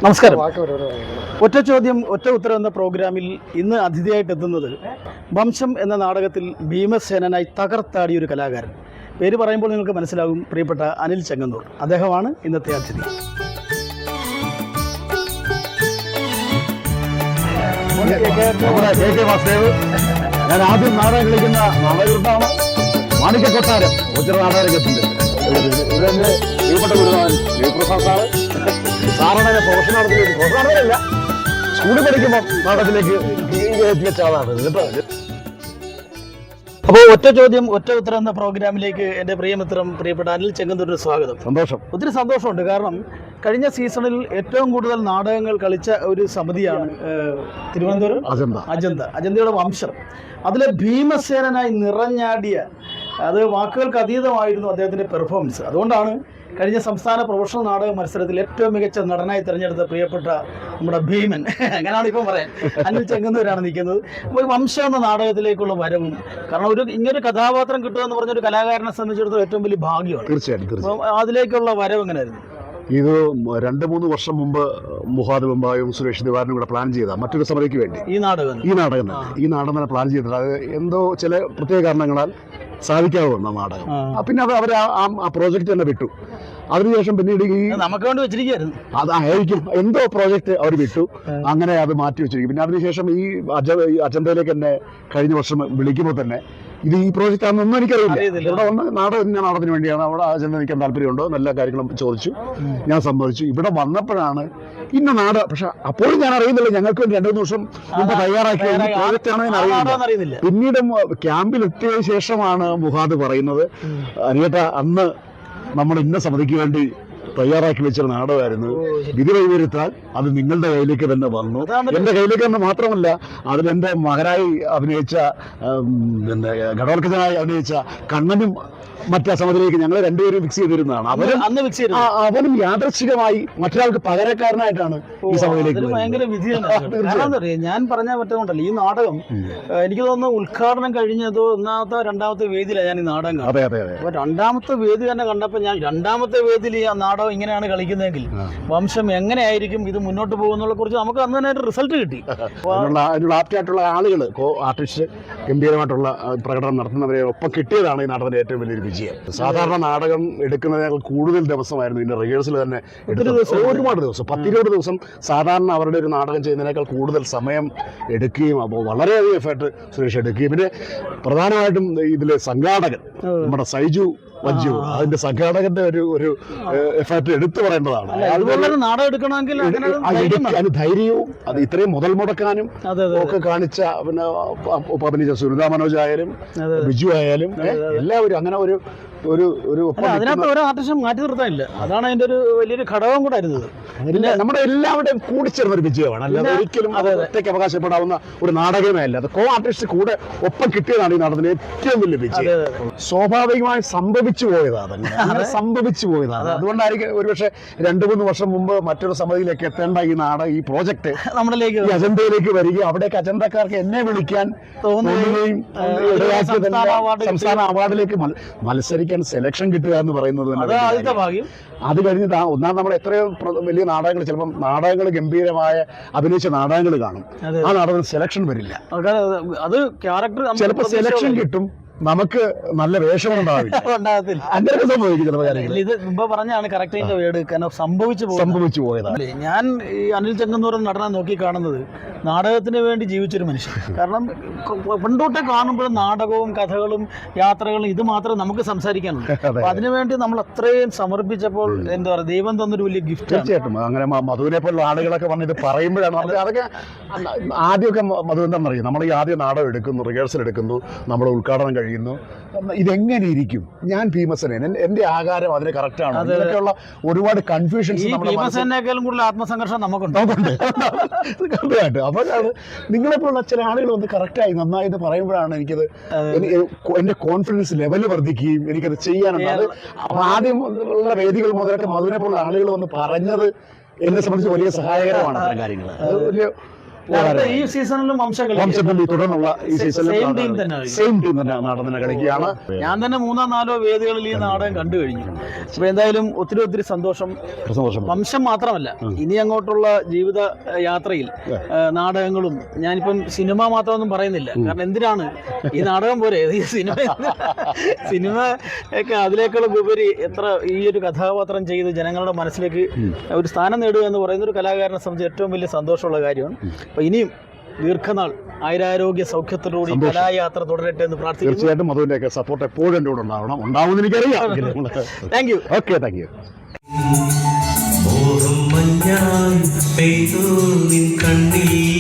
നമസ്കാരം. ഒറ്റ ചോദ്യം ഒറ്റ ഉത്തരം എന്ന പ്രോഗ്രാമിൽ ഇന്ന് അതിഥിയായിട്ട് എത്തുന്നത് വംശം എന്ന നാടകത്തിൽ ഭീമസേനനായി തകർത്താടിയ ഒരു കലാകാരൻ. പേര് പറയുമ്പോൾ നിങ്ങൾക്ക് മനസ്സിലാകും, പ്രിയപ്പെട്ട അനിൽ ചെങ്ങന്നൂർ. അദ്ദേഹമാണ് ഇന്നത്തെ അതിഥി. ഞാൻ ആദ്യം നാടകം കളിക്കുന്ന നാടകൃത്താണ് മാണിക്യ കൊട്ടാരം ഒത്തിരി നാടകരംഗത്തുണ്ട്. ഇതെന്റെ പ്രിയപ്പെട്ട ഗുരുനാഥൻ ജയപ്രസാദ് സാറ്. സാറിനെ പ്രൊഫഷൻ നടത്തില്ല, സ്കൂളിൽ പഠിക്കുമ്പോൾ നാടകത്തിലേക്ക് വെച്ച ആളാണ് കേട്ടോ. അപ്പോൾ ഒറ്റ ചോദ്യം ഒറ്റ ഉത്തരം എന്ന പ്രോഗ്രാമിലേക്ക് എൻ്റെ പ്രിയമിത്രം പ്രിയപ്പെട്ട അനിൽ ചെങ്ങന്നൂരിന് സ്വാഗതം. സന്തോഷം. ഒത്തിരി സന്തോഷമുണ്ട്. കാരണം കഴിഞ്ഞ സീസണിൽ ഏറ്റവും കൂടുതൽ നാടകങ്ങൾ കളിച്ച ഒരു സമിതിയാണ് തിരുവനന്തപുരം അജന്തയുടെ വംശം. അതിലെ ഭീമസേനനായി നിറഞ്ഞാടിയ, അത് വാക്കുകൾക്ക് അതീതമായിരുന്നു അദ്ദേഹത്തിൻ്റെ പെർഫോമൻസ്. അതുകൊണ്ടാണ് കഴിഞ്ഞ സംസ്ഥാന പ്രൊഫഷണൽ നാടക മത്സരത്തിൽ ഏറ്റവും മികച്ച നടനായി തിരഞ്ഞെടുത്ത പ്രിയപ്പെട്ട നമ്മുടെ ഭീമൻ, അങ്ങനെയാണ് ഇപ്പം പറയാൻ, അനിൽ ചെങ്ങന്നൂരാണ് നിൽക്കുന്നത്. അപ്പോൾ വംശം എന്ന നാടകത്തിലേക്കുള്ള വരവും, കാരണം ഇങ്ങനൊരു കഥാപാത്രം കിട്ടുക എന്ന് പറഞ്ഞൊരു കലാകാരനെ സംബന്ധിച്ചിടത്തോളം ഏറ്റവും വലിയ ഭാഗ്യമാണ്. തീർച്ചയായിട്ടും. അപ്പം അതിലേക്കുള്ള വരവ് എങ്ങനെയായിരുന്നു? ഇത് 2-3 വർഷം മുമ്പ് മുഹാദ് മുംബായും സുരേഷ് ദിവാരനും കൂടെ പ്ലാൻ ചെയ്ത മറ്റൊരു സമിതിക്ക് വേണ്ടി ഈ നാടകം തന്നെ പ്ലാൻ ചെയ്തിട്ട് അത് എന്തോ ചില പ്രത്യേക കാരണങ്ങളാൽ സാധിക്കാതെ വന്ന നാടകം. പിന്നെ അത് അവർ ആ പ്രോജക്റ്റ് തന്നെ വിട്ടു. അതിനുശേഷം പിന്നീട് ഈ നമുക്ക് വേണ്ടി വെച്ചിരിക്കുകയായിരുന്നു, അതായിരിക്കും എന്തോ പ്രോജക്റ്റ് അവർ വിട്ടു, അങ്ങനെ അത് മാറ്റി വെച്ചിരിക്കും. പിന്നെ അതിനുശേഷം ഈ അജന്തയിലേക്ക് എന്നെ കഴിഞ്ഞ വർഷം വിളിക്കുമ്പോൾ തന്നെ ഇത് ഈ പ്രോജക്റ്റ് ആണെന്നൊന്നും എനിക്കറിയില്ല. ഇവിടെ വന്ന് നാടകത്തിന് വേണ്ടിയാണ്, അവിടെ അജണ്ട നിൽക്കാൻ താല്പര്യമുണ്ടോ, നല്ല കാര്യങ്ങളും ചോദിച്ചു, ഞാൻ സമ്മതിച്ചു. ഇവിടെ വന്നപ്പോഴാണ് ഇന്ന നാടകം, പക്ഷെ അപ്പോഴും ഞാൻ അറിയുന്നില്ല, ഞങ്ങൾക്ക് വേണ്ടി 2-3 വർഷം മുമ്പ് തയ്യാറാക്കിയ പ്രോജക്റ്റ് ആണെന്ന് അറിയില്ല. പിന്നീട് ക്യാമ്പിൽ എത്തിയതിനു ശേഷമാണ് മുഹാദ് പറയുന്നത്, അനിയേട്ട അന്ന് നമ്മൾ ഇന്ന സമിതിക്ക് വേണ്ടി തയ്യാറാക്കി വെച്ച നാടകമായിരുന്നു, വിധി വൈപരീത്താൽ അത് നിങ്ങളുടെ കയ്യിലേക്ക് തന്നെ വന്നു. എന്റെ കയ്യിലേക്ക് തന്നെ മാത്രമല്ല, അതിലെന്റെ മകനായി അഭിനയിച്ച, പിന്നെ ഘടോത്കജനായി അഭിനയിച്ച കണ്ണനും മറ്റേ സമിതിയിലേക്ക് ഞങ്ങൾ രണ്ടുപേരും ഫിക്സ് ചെയ്തിരുന്നതാണ്. അവനും യാദൃച്ഛികമായി മറ്റൊരാൾക്ക് പകരക്കാരനായിട്ടാണ് ഈ സമിതിയിലേക്ക്. ഭയങ്കര വിധിയാണ്. ഞാൻ പറഞ്ഞാൽ പറ്റുന്നുണ്ടല്ലോ, ഈ നാടകം എനിക്ക് തോന്നുന്നു ഉദ്ഘാടനം കഴിഞ്ഞതോ ഒന്നാമത്തെ 2ാമത്തെ വേദിയിലാണ് ഞാൻ ഈ നാടകം കാണുന്നത്. അപ്പൊ 2ാമത്തെ വേദി തന്നെ കണ്ടപ്പോൾ ഞാൻ 2ാമത്തെ വേദിയിൽ ഈ നാടകം ഇങ്ങനെയാണ് കളിക്കുന്നതെങ്കിൽ വംശം എങ്ങനെയായിരിക്കും ഇത് മുന്നോട്ട് പോകുന്നതിനെ കുറിച്ച് നമുക്ക് അന്ന് തന്നെ റിസൾട്ട് കിട്ടി. അതിനുള്ള ആപ്റ്റായിട്ടുള്ള ആളുകൾ, ആർട്ടിസ്റ്റ് ഗംഭീരമായിട്ടുള്ള പ്രകടനം നടത്തുന്നവരെ ഒപ്പം കിട്ടിയതാണ് ഈ നാടകത്തിന്റെ ഏറ്റവും വലിയൊരു വിജയം. സാധാരണ നാടകം എടുക്കുന്നതിനേക്കാൾ കൂടുതൽ ദിവസമായിരുന്നു ഇതിന്റെ റിഹേഴ്സൽ തന്നെ. ഒരുപാട് ദിവസം, 10-20 ദിവസം സാധാരണ അവരുടെ ഒരു നാടകം ചെയ്യുന്നതിനേക്കാൾ കൂടുതൽ സമയം എടുക്കുകയും, അപ്പോൾ വളരെയധികം എഫേർട്ട് സുരേഷ് എടുക്കുകയും, പിന്നെ പ്രധാനമായിട്ടും ഇതിലെ സംഘാടകൻ നമ്മുടെ സൈജു വഞ്ചു, അതിന്റെ സംഘാടകന്റെ ഒരു എഫേർട്ട് എടുത്തു പറയേണ്ടതാണ്. അതിന് ധൈര്യവും അത് ഇത്രയും മുതൽ മുടക്കാനും ഒക്കെ കാണിച്ച, പിന്നെ അഭിനയിച്ച സുനിത മനോജ് ആയാലും ബിജു ആയാലും എല്ലാവരും അങ്ങനെ അതിനകത്ത് ഒരു ആർട്ടിസ്റ്റും മാറ്റി നിർത്താനില്ല. അതാണ് അതിന്റെ ഒരു വലിയൊരു ഘടകം കൂടെ ആയിരുന്നത്. നമ്മുടെ എല്ലാവരുടെയും കൂടിച്ചേർന്ന ഒരു വിജയമാണ്, അല്ലാതെ ഒരിക്കലും ഒറ്റയ്ക്ക് അവകാശപ്പെടാവുന്ന ഒരു നാടകമേ അല്ല. അത് കോ ആർട്ടിസ്റ്റ് കൂടെ ഒപ്പം കിട്ടിയതാണ് ഈ നാടകത്തിന് ഏറ്റവും വലിയ വിജയം. സ്വാഭാവികമായി സംഭവിച്ചു പോയതാണ്, അങ്ങനെ സംഭവിച്ചു പോയതാണ്. അതുകൊണ്ടായിരിക്കും ഒരുപക്ഷെ 2-3 വർഷം മുമ്പ് മറ്റൊരു സമിതിയിലേക്ക് എത്തേണ്ട ഈ പ്രോജക്റ്റ് നമ്മളിലേക്ക് അജന്തയിലേക്ക് വരികയും അവിടേക്ക് അജന്തക്കാർക്ക് എന്നെ വിളിക്കാൻ തോന്നുകയും സംസ്ഥാന അവാർഡിലേക്ക് മത്സരിക്കാൻ സെലക്ഷൻ കിട്ടുക എന്ന് പറയുന്നത് അത് കഴിഞ്ഞിട്ട് ഒന്നാം നമ്മൾ എത്രയോ വലിയ നാടകങ്ങൾ, ചിലപ്പം നാടകങ്ങൾ ഗംഭീരമായ അഭിനയിച്ച നാടകങ്ങൾ കാണും, ആ നാടകത്തിന് സെലക്ഷൻ വരില്ല. അത് ക്യാരക്ടർ ചിലപ്പോൾ സെലക്ഷൻ കിട്ടും, നമുക്ക് നല്ല വേഷം ഉണ്ടാവില്ല. അങ്ങനെയൊക്കെ സംഭവിക്കും ചിലപ്പോൾ കാര്യങ്ങൾ. ഇത് മുമ്പ് പറഞ്ഞാണ് കറക്റ്റ് വേർഡ്, കാരണം സംഭവിച്ചു പോയതാണ്. ഞാൻ ഈ അനിൽ ചെങ്ങന്നൂർ നടനെ നോക്കി കാണുന്നത് നാടകത്തിന് വേണ്ടി ജീവിച്ചൊരു മനുഷ്യൻ. കാരണം പണ്ടോട്ടെ കാണുമ്പോഴും നാടകവും കഥകളും യാത്രകളും ഇത് മാത്രമേ നമുക്ക് സംസാരിക്കാനുള്ളൂ. അപ്പൊ അതിനുവേണ്ടി നമ്മൾ അത്രയും സമർപ്പിച്ചപ്പോൾ എന്താ പറയുക, ദൈവം തന്നൊരു വലിയ ഗിഫ്റ്റ്. തീർച്ചയായിട്ടും. അങ്ങനെ മധുവിനെ പോലുള്ള ആളുകളൊക്കെ വന്ന് ഇത് പറയുമ്പോഴാണ് നമുക്ക് അതൊക്കെ ആദ്യമൊക്കെ മധു എന്താണെന്നറിയും, നമ്മൾ ഈ ആദ്യം നാടകം എടുക്കുന്നു, റിഹേഴ്സൽ എടുക്കുന്നു, നമ്മൾ ഉദ്ഘാടനം കഴിയുന്നു, ഇതെങ്ങനെ ഇരിക്കും, ഞാൻ ഭീമസേനൻ, എന്റെ ആകാരം അതിന് കറക്റ്റാണ്, അതിനൊക്കെയുള്ള ഒരുപാട് കൺഫ്യൂഷൻസ്. ഭീമസേനേക്കാളും കൂടുതൽ ആത്മസംഘർഷം നമുക്കുണ്ട്. അപ്പോഴാണ് നിങ്ങളെപ്പോലുള്ള ചില ആളുകൾ വന്ന് കറക്റ്റായി നന്നായി എന്ന് പറയുമ്പോഴാണ് എനിക്കത്, എന്റെ കോൺഫിഡൻസ് ലെവൽ വർദ്ധിക്കുകയും എനിക്കത് ചെയ്യാനുണ്ട്. അത് ആദ്യം ഉള്ള വേദികൾ മുതലൊക്കെ മധുവിനെ പോലുള്ള ആളുകൾ വന്ന് പറഞ്ഞത് എന്നെ സംബന്ധിച്ച് വലിയ സഹായകരമാണ്. അത്തരം കാര്യങ്ങൾ അത് വലിയ ഈ സീസണിലും വംശം തുടർന്നുള്ള ഈ സീസണിൽ സെയിം ടീം തന്നെ നാടൻ തന്നെ കളിക്കുകയാണ്. ഞാൻ തന്നെ 3-4 വേദികളിൽ ഈ നാടകം കണ്ടു കഴിഞ്ഞു. അപ്പൊ എന്തായാലും ഒത്തിരി സന്തോഷം. വംശം മാത്രമല്ല, ഇനി അങ്ങോട്ടുള്ള ജീവിത യാത്രയിൽ നാടകങ്ങളും, ഞാനിപ്പം സിനിമ മാത്രമൊന്നും പറയുന്നില്ല, കാരണം എന്തിനാണ് ഈ നാടകം പോരെ, ഈ സിനിമ ഒക്കെ അതിലേക്കുള്ള ഉപരി എത്ര ഈ ഒരു കഥാപാത്രം ചെയ്ത് ജനങ്ങളുടെ മനസ്സിലേക്ക് ഒരു സ്ഥാനം നേടുക എന്ന് പറയുന്ന ഒരു കലാകാരനെ സംബന്ധിച്ച് ഏറ്റവും വലിയ സന്തോഷമുള്ള കാര്യമാണ്. അപ്പൊ ഇനിയും ദീർഘനാൾ ആയുരാരോഗ്യ സൗഖ്യത്തോടുകൂടി കലായാത്ര തുടരട്ടെ എന്ന് പ്രാർത്ഥിക്കുന്നു. തീർച്ചയായിട്ടും മധുവിന്റെ സപ്പോർട്ട് എപ്പോഴും എൻ്റെ കൂടെ ഉണ്ടാവുമെന്ന് എനിക്കറിയാം. Thank you. Okay, thank you. കണ്ണിൽ